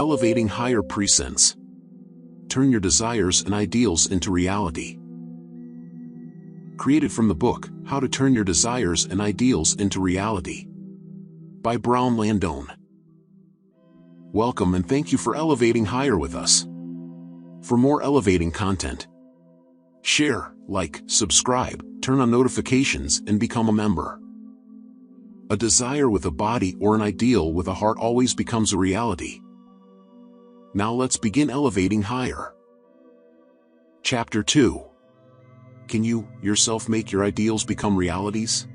Elevating higher presence. Turn your desires and ideals into reality. Created from the book, How to Turn Your Desires and Ideals into Reality, by Brown Landone. Welcome and thank you for elevating higher with us. For more elevating content, share, like, subscribe, turn on notifications, and become a member. A desire with a body or an ideal with a heart always becomes a reality. Now let's begin elevating higher. Chapter 2. Can you, yourself, make your ideals become realities?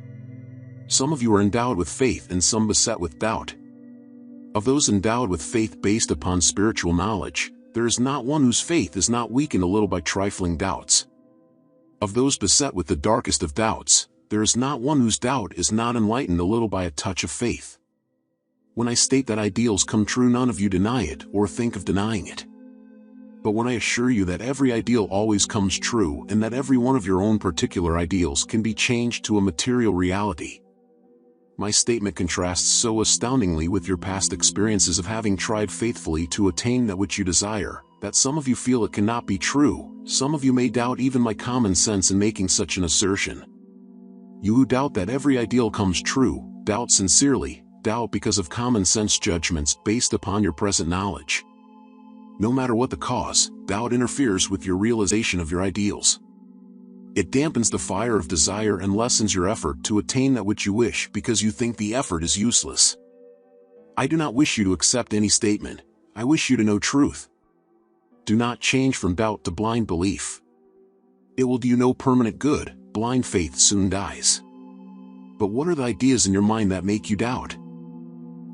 Some of you are endowed with faith and some beset with doubt. Of those endowed with faith based upon spiritual knowledge, there is not one whose faith is not weakened a little by trifling doubts. Of those beset with the darkest of doubts, there is not one whose doubt is not enlightened a little by a touch of faith. When I state that ideals come true, none of you deny it or think of denying it. But when I assure you that every ideal always comes true and that every one of your own particular ideals can be changed to a material reality, my statement contrasts so astoundingly with your past experiences of having tried faithfully to attain that which you desire, that some of you feel it cannot be true. Some of you may doubt even my common sense in making such an assertion. You who doubt that every ideal comes true, doubt sincerely, doubt because of common sense judgments based upon your present knowledge. No matter what the cause, doubt interferes with your realization of your ideals. It dampens the fire of desire and lessens your effort to attain that which you wish because you think the effort is useless. I do not wish you to accept any statement. I wish you to know truth. Do not change from doubt to blind belief. It will do you no permanent good. Blind faith soon dies. But what are the ideas in your mind that make you doubt?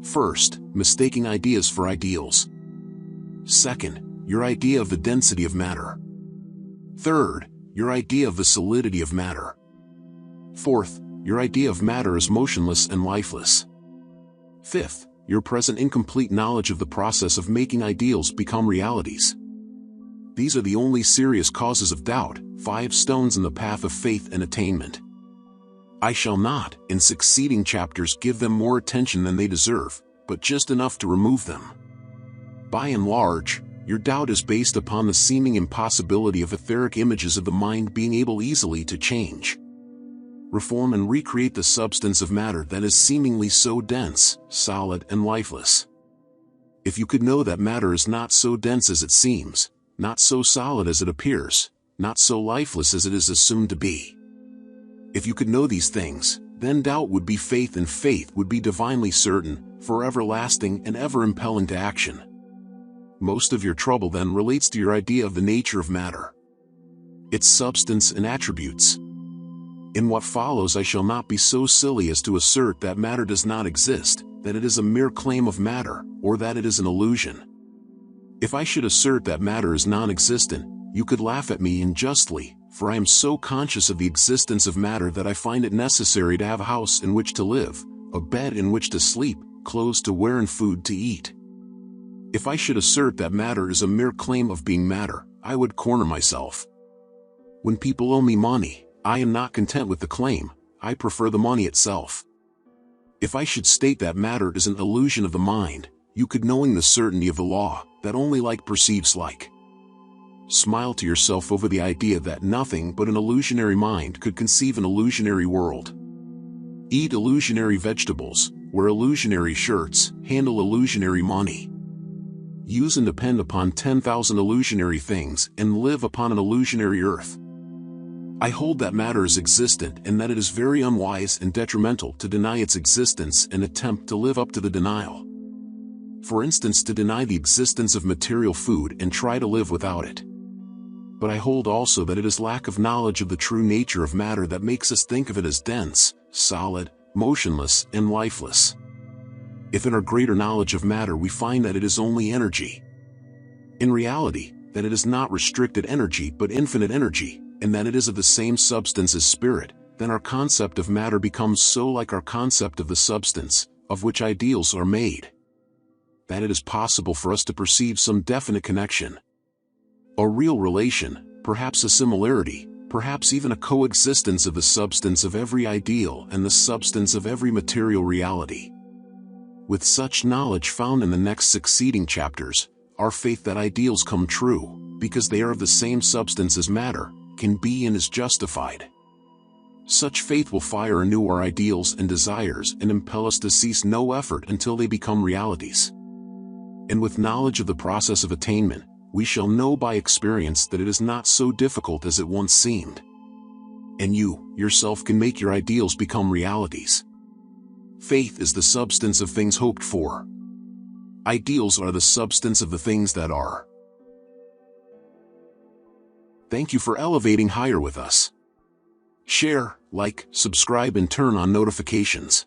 First, mistaking ideas for ideals. Second, your idea of the density of matter. Third, your idea of the solidity of matter. Fourth, your idea of matter as motionless and lifeless. Fifth, your present incomplete knowledge of the process of making ideals become realities. These are the only serious causes of doubt, 5 stones in the path of faith and attainment. I shall not, in succeeding chapters, give them more attention than they deserve, but just enough to remove them. By and large, your doubt is based upon the seeming impossibility of etheric images of the mind being able easily to change, reform and recreate the substance of matter that is seemingly so dense, solid and lifeless. If you could know that matter is not so dense as it seems, not so solid as it appears, not so lifeless as it is assumed to be. If you could know these things, then doubt would be faith and faith would be divinely certain, forever lasting and ever impelling to action. Most of your trouble then relates to your idea of the nature of matter, its substance and attributes. In what follows I shall not be so silly as to assert that matter does not exist, that it is a mere claim of matter, or that it is an illusion. If I should assert that matter is non-existent, you could laugh at me unjustly, for I am so conscious of the existence of matter that I find it necessary to have a house in which to live, a bed in which to sleep, clothes to wear and food to eat. If I should assert that matter is a mere claim of being matter, I would corner myself. When people owe me money, I am not content with the claim, I prefer the money itself. If I should state that matter is an illusion of the mind, you could, knowing the certainty of the law, that only like perceives like, smile to yourself over the idea that nothing but an illusionary mind could conceive an illusionary world. Eat illusionary vegetables, wear illusionary shirts, handle illusionary money. Use and depend upon 10,000 illusionary things and live upon an illusionary earth. I hold that matter is existent and that it is very unwise and detrimental to deny its existence and attempt to live up to the denial. For instance, to deny the existence of material food and try to live without it. But I hold also that it is lack of knowledge of the true nature of matter that makes us think of it as dense, solid, motionless, and lifeless. If in our greater knowledge of matter we find that it is only energy, in reality, that it is not restricted energy but infinite energy, and that it is of the same substance as spirit, then our concept of matter becomes so like our concept of the substance, of which ideals are made, that it is possible for us to perceive some definite connection, a real relation, perhaps a similarity, perhaps even a coexistence of the substance of every ideal and the substance of every material reality. With such knowledge found in the next succeeding chapters, our faith that ideals come true, because they are of the same substance as matter, can be and is justified. Such faith will fire anew our ideals and desires and impel us to cease no effort until they become realities. And with knowledge of the process of attainment, we shall know by experience that it is not so difficult as it once seemed. And you, yourself, can make your ideals become realities. Faith is the substance of things hoped for. Ideals are the substance of the things that are. Thank you for elevating higher with us. Share, like, subscribe, and turn on notifications.